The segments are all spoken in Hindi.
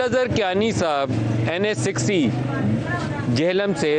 अब्दुल अज़हर कियानी साहब NA60 जेहलम से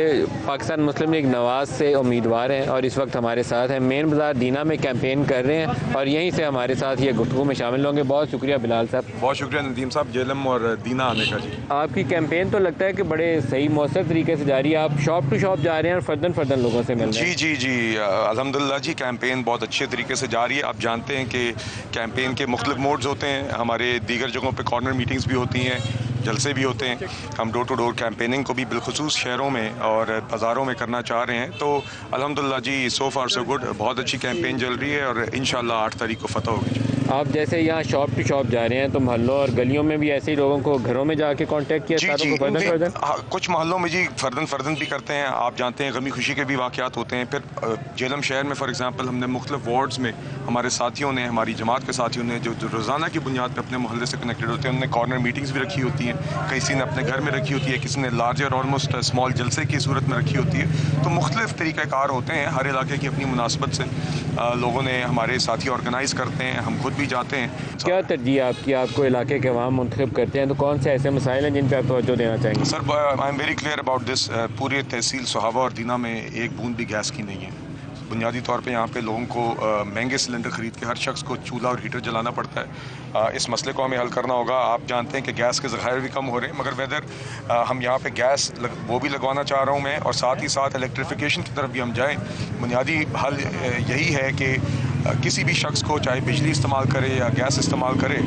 पाकिस्तान मुस्लिम लीग नवाज से उम्मीदवार हैं और इस वक्त हमारे साथ हैं। मेन बाज़ार दीना में कैंपेन कर रहे हैं और यहीं से हमारे साथ ये गुफ्तगू में शामिल होंगे। बहुत शुक्रिया बिलाल साहब। बहुत शुक्रिया नदीम साहब, जेहलम और दीना आने का। जी, आपकी कैंपेन तो लगता है कि बड़े सही मौसर तरीके से जा रही है। आप शॉप टू शॉप जा रहे हैं और फर्दन लोगों से मिल रहे हैं। जी अल्हम्दुलिल्लाह जी, कैंपेन बहुत अच्छे तरीके से जा रही है। आप जानते हैं कि कैंपेन के मुख्तलिफ मोड्स होते हैं। हमारे दीगर जगहों पे कॉर्नर मीटिंग्स भी होती हैं, जलसे भी होते हैं। हम डोर टू डोर कैंपेनिंग को भी बिलखुसूस शहरों में और बाज़ारों में करना चाह रहे हैं। तो अल्हम्दुलिल्लाह जी, सो फार सो गुड, बहुत अच्छी कैंपेन चल रही है और इंशाल्लाह 8 तारीख को फतह होगी। आप जैसे यहाँ शॉप टू शॉप जा रहे हैं तो मोहल्लों और गलियों में भी ऐसे ही लोगों को घरों में जाके कांटेक्ट किया? जी कुछ मोहल्लों में जी फर्दन भी करते हैं। आप जानते हैं गमी खुशी के भी वाक़यात होते हैं। फिर जेहलम शहर में फॉर एग्जांपल हमने मुख्तलिफ वार्ड्स में हमारे साथियों ने, हमारी जमात के साथियों ने जो रोज़ाना की बुनियाद पर अपने मोहल्ले से कनेक्टेड होते हैं, उन्होंने कॉर्नर मीटिंग्स भी रखी होती हैं। किसी ने अपने घर में रखी होती है, किसी ने लार्जर ऑलमोस्ट स्मॉल जलसे की सूरत में रखी होती है। तो मुख्तलिफ तरीक़ाकार होते हैं। हर इलाके की अपनी मुनासबत से लोगों ने, हमारे साथी ऑर्गेनाइज़ करते हैं, हम खुद भी जाते हैं। क्या तरजीह आपकी, आपको इलाके के अवाम मुंतखब करते हैं तो कौन से ऐसे मसाइल हैं जिन पर आप तवज्जो देना चाहेंगे? Sir, I am very clear about this. पूरे तहसील सोहावा और दीना में एक बूंद भी गैस की नहीं है। बुनियादी तौर पे यहाँ पे लोगों को महंगे सिलेंडर ख़रीद के हर शख्स को चूल्हा और हीटर जलाना पड़ता है। इस मसले को हमें हल करना होगा। आप जानते हैं कि गैस के ज़खायर भी कम हो रहे हैं, मगर वेदर हम यहाँ पे गैस वो भी लगवाना चाह रहा हूँ मैं, और साथ ही साथ इलेक्ट्रिफिकेशन की तरफ भी हम जाएँ। बुनियादी हल यही है कि किसी भी शख्स को, चाहे बिजली इस्तेमाल करे या गैस इस्तेमाल करे,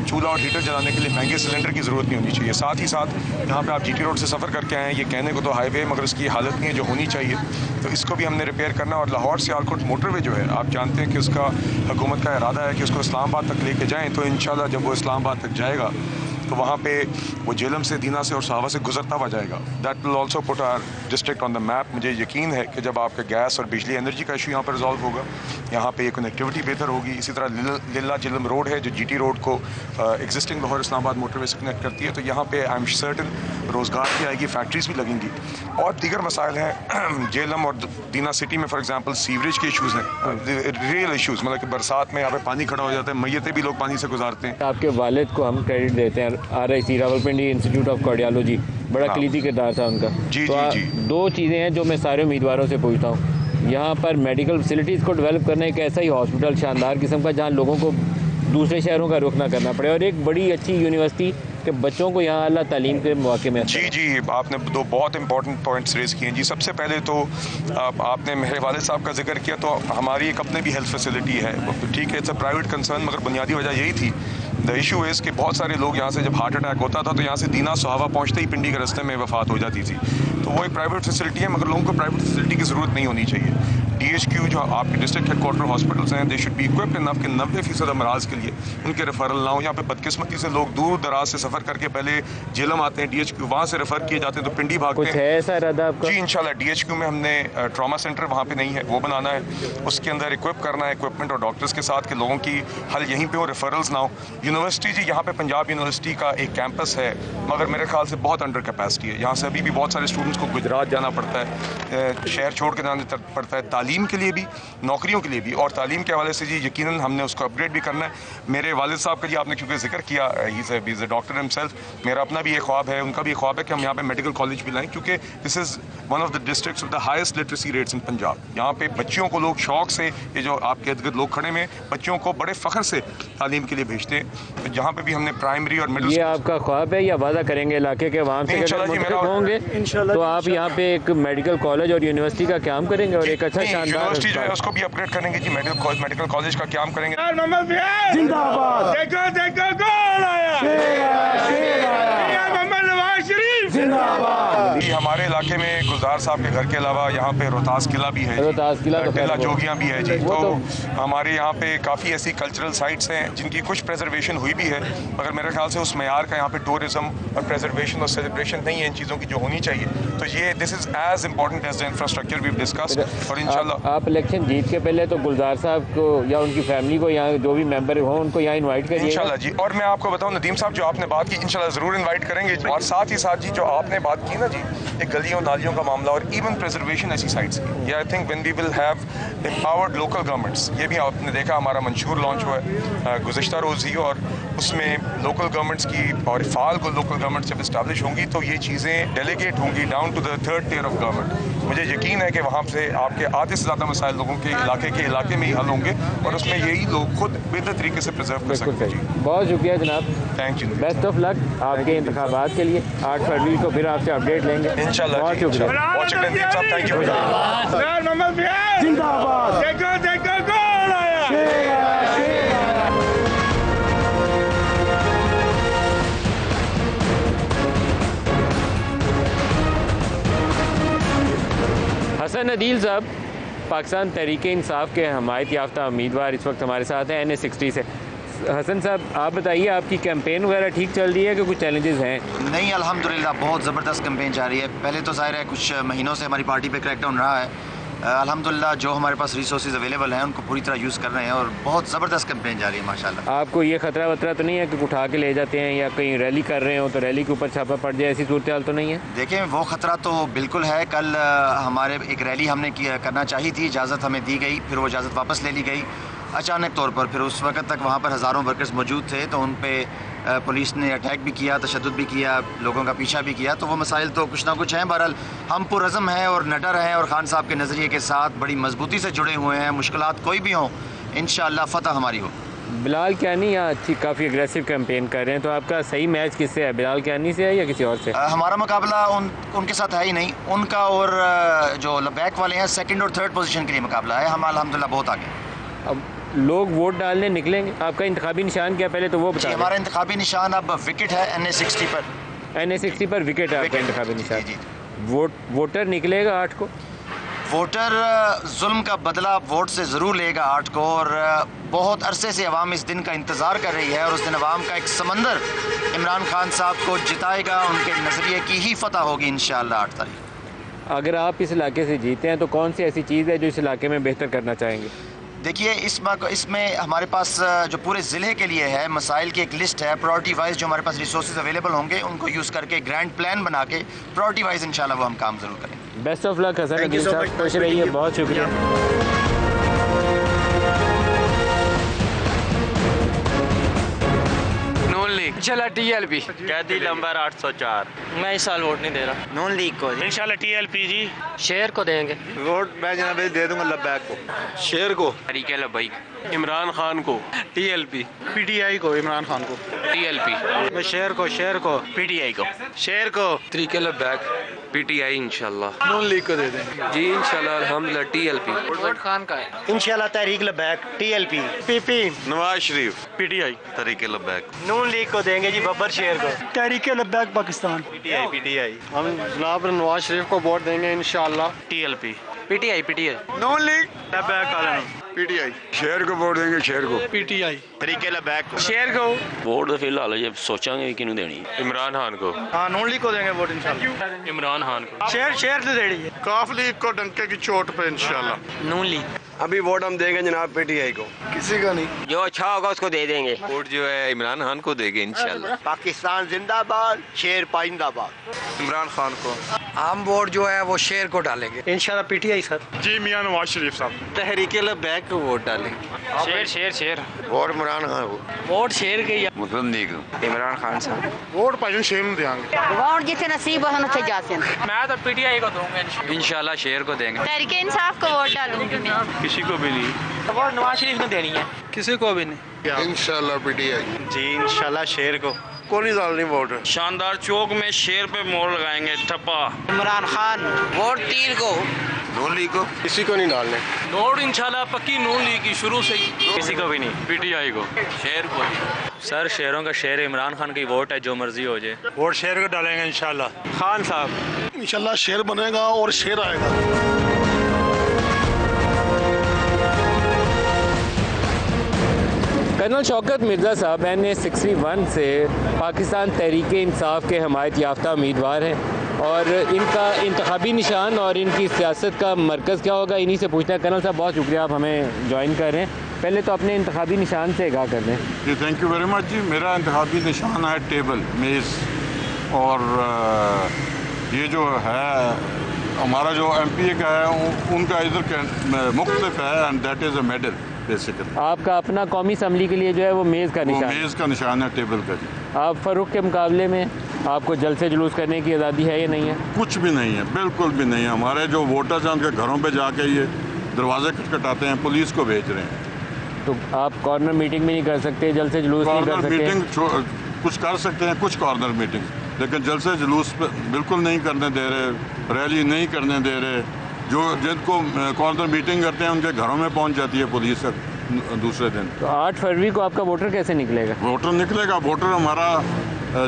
चूल्हा और हीटर जलाने के लिए महंगे सिलेंडर की ज़रूरत नहीं होनी चाहिए। साथ ही साथ यहाँ पे आप GT रोड से सफ़र करके आएँ, ये कहने को तो हाईवे मगर उसकी हालत नहीं है जो होनी चाहिए, तो इसको भी हमने रिपेयर करना। और लाहौर सियालकोट मोटरवे जो है, आप जानते हैं कि उसका हुकूमत का इरादा है कि उसको इस्लामाबाद तक लेके जाएँ। तो इंशाल्लाह जब वो इस्लामाबाद तक जाएगा तो वहाँ पे वो जेहलम से, दीना से और सावा से गुजरता हुआ जाएगा। That will also put our district on the map. मुझे यकीन है कि जब आपके गैस और बिजली एनर्जी का इशू यहाँ पर रिजॉल्व होगा, यहाँ पे कनेक्टिविटी बेहतर होगी। इसी तरह लिल्ला जेहलम रोड है जो GT रोड को एग्जिस्टिंग लाहौर इस्लामाबाद मोटरवे से कनेक्ट करती है। तो यहाँ पे आई एम सर्टन रोज़गार भी आएगी, फैक्ट्रीज भी लगेंगी और दीगर मसाइल हैं। जेहलम और दीना सिटी में फॉर एग्जाम्पल सीवरेज के इशूज़ हैं, रियल इशूज़, मतलब कि बरसात में यहाँ पे पानी खड़ा हो जाता है, मैयतें भी लोग पानी से गुजारते हैं। आपके वालिद को हम क्रेडिट देते हैं, RIC Rawalpindi institute of cardiology, बड़ा कलीदी किरदार था उनका। जी। दो चीज़ें हैं जो मैं सारे उम्मीदवारों से पूछता हूँ। यहाँ पर मेडिकल फैसिलिटीज़ को डेवलप करना, एक ऐसा ही हॉस्पिटल शानदार किस्म का जहाँ लोगों को दूसरे शहरों का रुख ना करना पड़े, और एक बड़ी अच्छी यूनिवर्सिटी के बच्चों को यहाँ अल्लाह तालीम के मौके में। जी आपने दो बहुत इंपॉर्टेंट पॉइंट्स रेज किए हैं जी। सबसे पहले तो आपने मेरे वालिद साहब का जिक्र किया, तो हमारी एक अपने भी हेल्थ फैसिलिटी है, ठीक है, इट्स अ प्राइवेट कंसर्न, मगर बुनियादी वजह यही थी। द इशू इज़ कि बहुत सारे लोग यहाँ से जब हार्ट अटैक होता था तो यहाँ से दीना सोहावा पहुँचते ही पिंडी के रास्ते में वफात हो जाती थी। तो वो एक प्राइवेट फैसिलिटी है, मगर लोगों को प्राइवेट फैसिलिटी की ज़रूरत नहीं होनी चाहिए। DHQ जो आपके डिस्ट्रिक्ट हेडक्वार्टर हॉस्पिटल्स हैं, they should be equipped enough कि 90% अमराज के लिए उनके रेफरल ना हो। यहाँ पे बदकिस्मती से लोग दूर दराज से सफ़र करके पहले जेहलम आते हैं, DHQ वहाँ से रेफ़र किए जाते हैं, तो पिंडी भागते हैं। ऐसा इरादा आपका? जी इंशाल्लाह। DHQ में हमने ट्रॉमा सेंटर वहाँ पे नहीं है, वो बनाना है। उसके अंदर इक्विप करना है इक्विपमेंट और डॉक्टर्स के साथ, कि लोगों की हल यहीं पर हो, रेफरल्स ना हो। यूनिवर्सिटी जी, यहाँ पे पंजाब यूनिवर्सिटी का एक कैंपस है, मगर मेरे ख्याल से बहुत अंडर कैपेसिटी है। यहाँ से अभी भी बहुत सारे स्टूडेंट्स को गुजरात जाना पड़ता है, शहर छोड़ के जाना पड़ता है, तालीम के लिए भी, नौकरियों के लिए भी। और तालीम के हवाले से जी यकीनन हमने उसको अपग्रेड भी करना है। मेरे वालिद साहब का जी आपने क्योंकि जिक्र किया, he is a doctor himself, मेरा अपना भी एक ख्वाब है, उनका भी एक ख्वाब है कि हम यहाँ पे मेडिकल कॉलेज भी लाएं, क्योंकि this is one of the districts with the highest literacy rates इन पंजाब। यहाँ पे बच्चियों को लोग शौक से, ये जो आपके इर्द गिर्द लोग खड़े में, बच्चों को बड़े फ़ख्र से तालीम के लिए भेजते हैं। तो यहाँ पे भी हमने प्राइमरी और मिडिल। ये आपका ख्वाब है या वादा करेंगे इलाके के अवाम से होंगे तो आप यहाँ पे एक मेडिकल कॉलेज और यूनिवर्सिटी का काम करेंगे और एक अच्छा शानदार यूनिवर्सिटी जो है उसको भी अपग्रेड करेंगे जी, मेडिकल कॉलेज का काम करेंगे। जिंदाबाद। देखो कौन आया, जिंदाबाद। हमारे इलाके में गुलजार साहब के घर के अलावा यहाँ पे रोहतास किला भी है, टिल्ला जोगियाँ भी है जी। तो हमारे यहाँ पे काफ़ी ऐसी कल्चरल साइट्स हैं जिनकी कुछ प्रेजर्वेशन हुई भी है, मगर मेरे ख्याल से उस मयार का यहाँ पे टूरिज्म और प्रेजर्वेशन और सेलिब्रेशन नहीं है इन चीज़ों की जो होनी चाहिए। तो ये this is as important as the infrastructure we discussed. और इंशाल्लाह आप इलेक्शन जीत के पहले तो गुलजार साहब को या उनकी फैमिली को, यहाँ जो भी मेंबर हो उनको यहाँ इन्वाइट करिए इंशाल्लाह जी। और मैं आपको बताऊँ नदीम साहब, जो आपने बात की इंशाल्लाह ज़रूर इन्वाइट करेंगे। और साथ ही साथ जी जो आपने बात की ना जी, एक गलियों नालियों का मामला और इवन प्रिजर्वेशन ऐसी साइट्स की, I think when we will have empowered local governments, ये भी आपने देखा हमारा मंशूर लॉन्च हुआ है गुज़िश्ता रोज़ ही, और उसमें लोकल गवर्नमेंट्स की और फ़ाल को लोकल गवर्नमेंट्स जब इस्टेब्लिश होंगी तो ये चीज़ें डेलीगेट होंगी down to the third tier of government. मुझे यकीन है कि वहाँ से आपके आधे से ज़्यादा मसाइल लोगों के इलाके में ही हल होंगे और उसमें यही लोग खुद बेहतर तरीके से प्रिजर्व कर सकते हैं। बहुत शुक्रिया जनाब, thank you, best of luck आपके इंतखाबात के लिए। 8 फरवरी को फिर आपसे अपडेट लेंगे इंशाल्लाह। बहुत शुक्रिया। Thank you. जिंदाबाद। देखो कौन आया। शेर आया, शेर आया। हसन अदील साहब पाकिस्तान तहरीक इंसाफ के हमायत याफ्ता उम्मीदवार इस वक्त हमारे साथ हैं NA60 से। हसन साहब, आप बताइए आपकी कैंपेन वगैरह ठीक चल रही है कि कुछ चैलेंजेस हैं? नहीं, अल्हम्दुलिल्लाह बहुत ज़बरदस्त कैंपेन जा रही है। पहले तो ज़ाहिर है कुछ महीनों से हमारी पार्टी पे क्रैकडाउन रहा है। अल्हम्दुलिल्लाह जो हमारे पास रिसोर्सेज अवेलेबल हैं उनको पूरी तरह यूज़ कर रहे हैं और बहुत ज़बरदस्त कैंपेन जा रही है माशाल्लाह। आपको ये खतरा वतरा तो नहीं है कि उठा के ले जाते हैं या कहीं रैली कर रहे हो तो रैली के ऊपर छापा पड़ जाए, ऐसी सूरत हाल तो नहीं है? देखें, वो ख़तरा तो बिल्कुल है। कल हमारे एक रैली हमने करना चाहिए थी, इजाज़त हमें दी गई, फिर वो इजाज़त वापस ले ली गई अचानक तौर पर। फिर उस वक्त तक वहाँ पर हज़ारों वर्कर्स मौजूद थे तो उन पर पुलिस ने अटैक भी किया, तशद्दुद भी किया, लोगों का पीछा भी किया। तो वो मसाइल तो कुछ ना कुछ हैं। बहरहाल हम पुरज़म हैं और नडर हैं और खान साहब के नज़रिए के साथ बड़ी मजबूती से जुड़े हुए हैं। मुश्किलात कोई भी हों, इंशाअल्लाह फ़तह हमारी हो। बिलाल कियानी यहाँ अच्छी काफ़ी एग्रेसिव कैंपेन कर रहे हैं, तो आपका सही मैच किससे है, बिलाल कियानी से है या किसी और से? हमारा मुकाबला उनके साथ है ही नहीं। उनका और जो बैक वाले हैं सेकंड और थर्ड पोजीशन के लिए मुकाबला है। हम अल्हम्दुलिल्लाह बहुत आगे। अब लोग वोट डालने निकलेंगे, आपका इंतखाबी निशान क्या पहले तो वो बताइए। हमारा इंतखाबी निशान अब विकेट है NA60 पर। NA60 पर विकेट है आपका इंतखाबी निशान। जी। वोटर निकलेगा 8 को? वोटर जुल्म का बदला वोट से ज़रूर लेगा 8 को और बहुत अरसे से अवाम इस दिन का इंतज़ार कर रही है और उस दिन अवाम का एक समंदर इमरान खान साहब को जिताएगा। उनके नज़रिए की ही फतह होगी इंशाअल्लाह 8 तारीख। अगर आप इस इलाके से जीते हैं तो कौन सी ऐसी चीज़ है जो इस इलाके में बेहतर करना चाहेंगे? देखिए, इसमें हमारे पास जो पूरे ज़िले के लिए है मसाइल की एक लिस्ट है। प्रायोरिटी वाइज जो हमारे पास रिसोर्सेज अवेलेबल होंगे उनको यूज़ करके ग्रैंड प्लान बना के प्रायोरिटी वाइज इंशाल्लाह वो हम काम ज़रूर करेंगे। Best of luck Hasan Adeel साहब, खुश रहिए, बहुत शुक्रिया। इंशाल्लाह TLP। कैदी नंबर 804। मैं इस साल वोट नहीं दे रहा। नून लीग को इंशाल्लाह TLP जी। शेर को देंगे वोट। मैं जनाब दे दूंगा लब्बैक को, शेर को, तरीके लब्बैक, इमरान खान को, TLP, PTI को, इमरान खान को, TLP, मैं शेर को PTI को, शेर को, तरीके लब्बैक, PTI इंशाल्लाह। नून लीग को दे दें जी इंशाल्लाह अल्हम्दुलिल्लाह TLP। वोट खान का है इंशाल्लाह। तहरीक लब्बैक, TLP, PP, Nawaz Sharif, PTI, तरीके लब्बैक, नून लीग को देंगे जी बब्बर शेर को, तहरीक लब्बैक पाकिस्तान, PTI। हम जनाब नवाज शरीफ को वोट देंगे इंशाल्लाह। TLP, PTI, नून लीग लब्बैक वाले PTI, शेर को वोट देंगे, शेर को, PTI, तरीके लब्बैक को, शेर को। वोट तो फिलहाल ये सोचांगे कि नहीं देनी। इमरान खान को। हाँ, नून लीग को देंगे वोट इंशाल्लाह। इमरान खान को। शेर तो देनी है। काफ लीग को डंके की चोट पे इंशाल्लाह। नून लीग। अभी वोट हम देंगे जनाब PTI को, किसी का नहीं। जो अच्छा होगा उसको दे देंगे। वोट जो है इमरान खान को देंगे इंशाल्लाह। पाकिस्तान जिंदाबाद, शेर पाइंदाबाद। इमरान खान को। हम वोट जो है वो शेर को डालेंगे इंशाल्लाह PTI सर। जी मियां नवाज शरीफ साहब। तहरीके लब्बैक को वोट डालेंगे। शेर। वोट इमरान खान को। वोट शेर के या मुस्लिम लीग इमरान खान साहब। वोट भाई शेर में देंगे। वोट जिथे नसीब हो उथे जाते हैं। मैं तो PTI को दूंगा इंशाल्लाह शेर को देंगे। तहरीक इंसाफ को वोट डालूंगी मैं। किसी को भी नहीं। वोट नवाज शरीफ ने देनी है। किसी को भी नहीं। इंशाल्लाह PTI। जी इंशाल्लाह शेर को। कोई नहीं डालनी वोट। शानदार चौक में शेर पे मोड़ लगाएंगे, ठप्पा। इमरान खान। वोट तीर को। नून लीग को। किसी को नहीं डालने। वोट इंशाल्लाह पक्की नून लीग की शुरू से ही। किसी को भी नहीं। PTI को। शेर को। सर शेरों का शेर इमरान खान की वोट है, जो मर्जी हो जाए। वोट शेर को डालेंगे इंशाल्लाह। खान साहब। इंशाल्लाह शेर बनेगा और शेर आएगा। कर्नल शौकत मिर्ज़ा साहब NA61 से पाकिस्तान तहरीक इंसाफ के हमायत याफ्ता उम्मीदवार हैं और इनका इंतखाबी निशान और इनकी सियासत का मरकज़ क्या होगा, इन्हीं से पूछना है। कर्नल साहब बहुत शुक्रिया, आप हमें ज्वाइन कर रहे हैं। पहले तो अपने इंतखाबी निशान से आगाह कर दें। जी थैंक यू वेरी मच जी। मेरा इंतखाबी निशान है टेबल, मेज़, और ये जो है हमारा जो एमपीए का है उनका इधर मुख्तलिफ है and that is a medal basically. आपका अपना कौमी असम्बली के लिए जो है वो मेज़ का निशान, मेज़ का निशान है टेबल का जी। आप फ़ारूक के मुकाबले में आपको जलसे जुलूस करने की आज़ादी है या नहीं है? कुछ भी नहीं है, बिल्कुल भी नहीं है। हमारे जो वोटर्स हैं उनके घरों पे जाके ये दरवाजे खटखटाते हैं, पुलिस को भेज रहे हैं। तो आप कॉर्नर मीटिंग भी नहीं कर सकते, जलसे जुलूस नहीं कर कॉर्नर सकते? मीटिंग कुछ कर सकते हैं, कुछ कॉर्नर मीटिंग, लेकिन जलसे जुलूस पे बिल्कुल नहीं करने दे रहे, रैली नहीं करने दे रहे। जो जिनको कॉर्नर मीटिंग करते हैं उनके घरों में पहुंच जाती है पुलिस दूसरे दिन। तो 8 फरवरी को आपका वोटर कैसे निकलेगा? वोटर निकलेगा, वोटर हमारा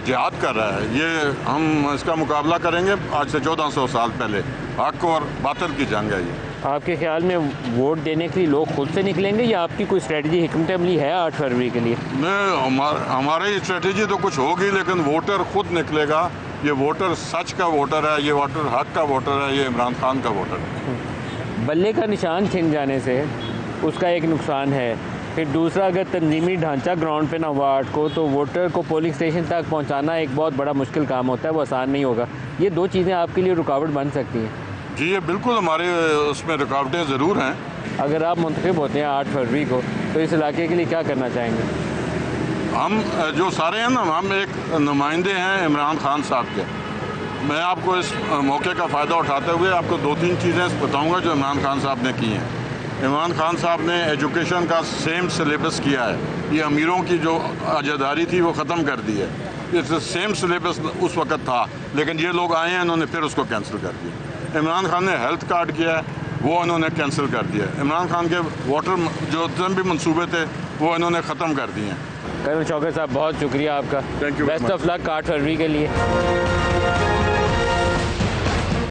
जिहाद कर रहा है। ये हम इसका मुकाबला करेंगे आज से 1400 साल पहले। हक और बातिल की जंग है ये। आपके ख्याल में वोट देने के लिए लोग खुद से निकलेंगे या आपकी कोई स्ट्रेटजी हिकमत अमली है 8 फरवरी के लिए? नहीं, हमारी स्ट्रेटजी तो कुछ होगी, लेकिन वोटर खुद निकलेगा। ये वोटर सच का वोटर है, ये वोटर हक का वोटर है, ये इमरान खान का वोटर है। बल्ले का निशान छिन जाने से उसका एक नुकसान है, फिर दूसरा अगर तंजीमी ढांचा ग्राउंड पे ना हुआ 8 को तो वोटर को पोलिंग स्टेशन तक पहुंचाना एक बहुत बड़ा मुश्किल काम होता है, वो आसान नहीं होगा। ये 2 चीज़ें आपके लिए रुकावट बन सकती हैं। जी ये बिल्कुल हमारे उसमें रुकावटें ज़रूर हैं। अगर आप मुंतखब होते हैं 8 फरवरी को तो इस इलाके के लिए क्या करना चाहेंगे? हम जो सारे हैं ना, हम एक नुमाइंदे हैं इमरान खान साहब के। मैं आपको इस मौके का फ़ायदा उठाते हुए आपको 2-3 चीज़ें बताऊंगा जो इमरान खान साहब ने की हैं। इमरान खान साहब ने एजुकेशन का सेम सिलेबस किया है। ये अमीरों की जो अजादारी थी वो ख़त्म कर दी है। ये सेम सिलेबस उस वक़्त था, लेकिन ये लोग आए हैं, इन्होंने फिर उसको कैंसिल कर दिया। इमरान खान ने हेल्थ कार्ड किया है, वो इन्होंने कैंसिल कर दिया। इमरान खान के वाटर जो जितने भी मंसूबे थे वो इन्होंने ख़त्म कर दिए हैं। कर्नल शौकत साहब बहुत शुक्रिया आपका। Thank you. Best of luck 8 फरवरी के लिए।